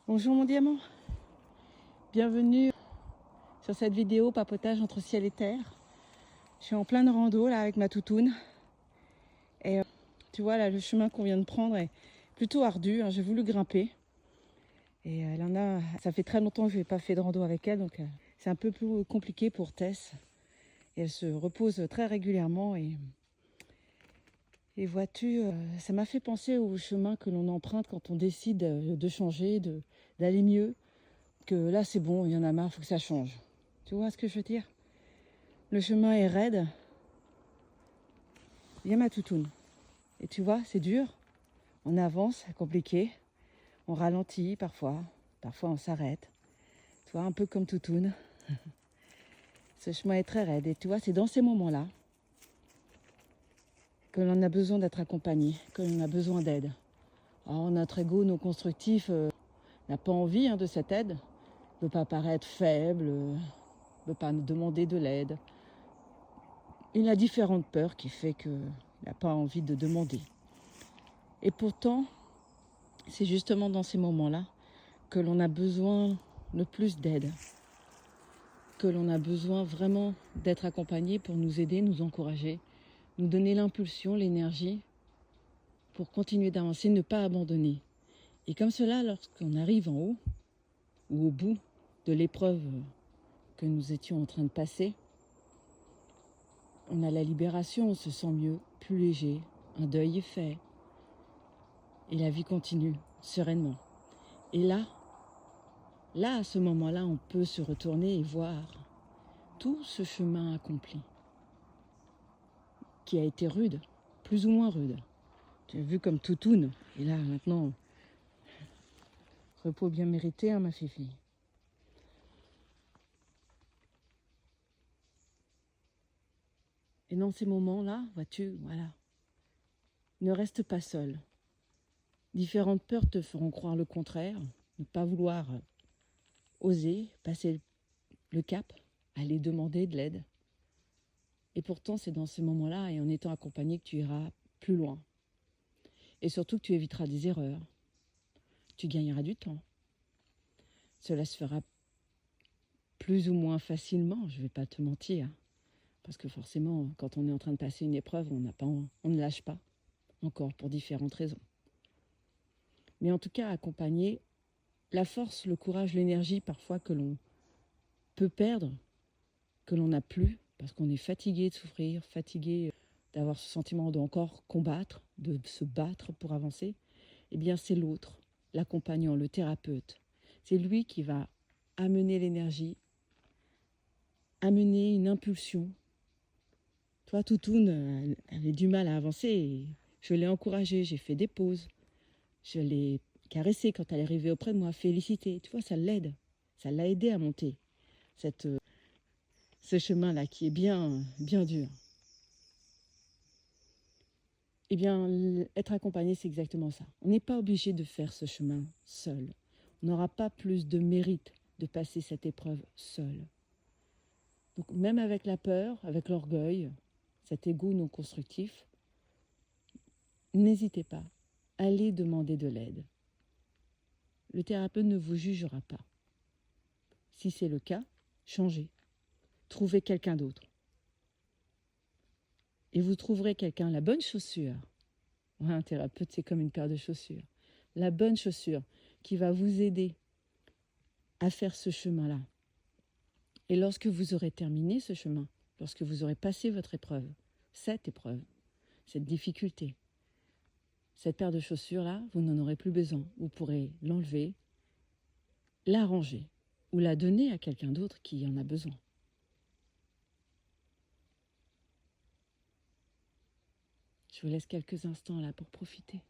Bonjour mon diamant, bienvenue sur cette vidéo papotage entre ciel et terre. Je suis en pleine rando là avec ma toutoune et tu vois là le chemin qu'on vient de prendre est plutôt ardu, hein. J'ai voulu grimper et ça fait très longtemps que je n'ai pas fait de rando avec elle, donc c'est un peu plus compliqué pour Tess et elle se repose très régulièrement et vois-tu, ça m'a fait penser au chemin que l'on emprunte quand on décide de changer, d'aller mieux. Que là c'est bon, il y en a marre, il faut que ça change. Tu vois ce que je veux dire? Le chemin est raide. Il y a ma toutoune. Et tu vois, c'est dur. On avance, c'est compliqué. On ralentit parfois. Parfois on s'arrête. Tu vois, un peu comme toutoune. Ce chemin est très raide. Et tu vois, c'est dans ces moments-là que l'on a besoin d'être accompagné, que l'on a besoin d'aide. Alors notre ego non constructif n'a pas envie de cette aide. Ne veut pas paraître faible, ne veut pas nous demander de l'aide. Il a différentes peurs qui fait qu'il n'a pas envie de demander. Et pourtant, c'est justement dans ces moments-là que l'on a besoin le plus d'aide, que l'on a besoin vraiment d'être accompagné pour nous aider, nous encourager, nous donner l'impulsion, l'énergie pour continuer d'avancer, ne pas abandonner. Et comme cela, lorsqu'on arrive en haut ou au bout de l'épreuve que nous étions en train de passer, on a la libération, on se sent mieux, plus léger, un deuil est fait et la vie continue sereinement. Et là, à ce moment-là, on peut se retourner et voir tout ce chemin accompli, qui a été rude, plus ou moins rude. Tu as vu comme toutoune. Et là, maintenant, repos bien mérité, ma fifi. Et dans ces moments-là, vois-tu, voilà, ne reste pas seul. Différentes peurs te feront croire le contraire, ne pas vouloir oser passer le cap, aller demander de l'aide. Et pourtant, c'est dans ces moments-là, et en étant accompagné, que tu iras plus loin. Et surtout que tu éviteras des erreurs. Tu gagneras du temps. Cela se fera plus ou moins facilement, je ne vais pas te mentir. Parce que forcément, quand on est en train de passer une épreuve, on ne lâche pas, encore pour différentes raisons. Mais en tout cas, accompagner la force, le courage, l'énergie parfois que l'on peut perdre, que l'on n'a plus, parce qu'on est fatigué de souffrir, fatigué d'avoir ce sentiment d'encore combattre, de se battre pour avancer, eh bien c'est l'autre, l'accompagnant, le thérapeute. C'est lui qui va amener l'énergie, amener une impulsion. Toi, toutoune, elle avait du mal à avancer. Et je l'ai encouragée, j'ai fait des pauses. Je l'ai caressée quand elle est arrivée auprès de moi, félicitée. Tu vois, ça l'aide. Ça l'a aidée à monter ce chemin-là qui est bien, bien dur. Eh bien, être accompagné, c'est exactement ça. On n'est pas obligé de faire ce chemin seul. On n'aura pas plus de mérite de passer cette épreuve seul. Donc, même avec la peur, avec l'orgueil, cet ego non constructif, n'hésitez pas. Allez demander de l'aide. Le thérapeute ne vous jugera pas. Si c'est le cas, changez. Trouvez quelqu'un d'autre. Et vous trouverez quelqu'un, la bonne chaussure. Ouais, un thérapeute, c'est comme une paire de chaussures. La bonne chaussure qui va vous aider à faire ce chemin-là. Et lorsque vous aurez terminé ce chemin, lorsque vous aurez passé votre épreuve, cette difficulté, cette paire de chaussures-là, vous n'en aurez plus besoin. Vous pourrez l'enlever, la ranger ou la donner à quelqu'un d'autre qui en a besoin. Je vous laisse quelques instants là pour profiter.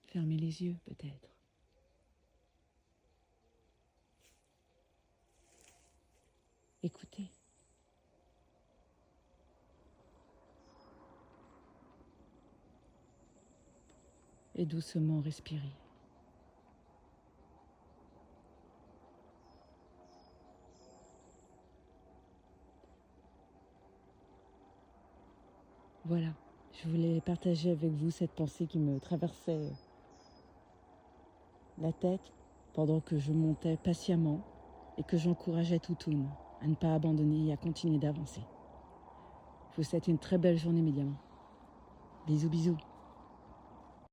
Fermez les yeux peut-être. Écoutez. Et doucement respirez. Voilà, Je voulais partager avec vous cette pensée qui me traversait la tête pendant que je montais patiemment et que j'encourageais Toutoune à ne pas abandonner et à continuer d'avancer. Je vous souhaite une très belle journée, médiamant. Bisous, bisous.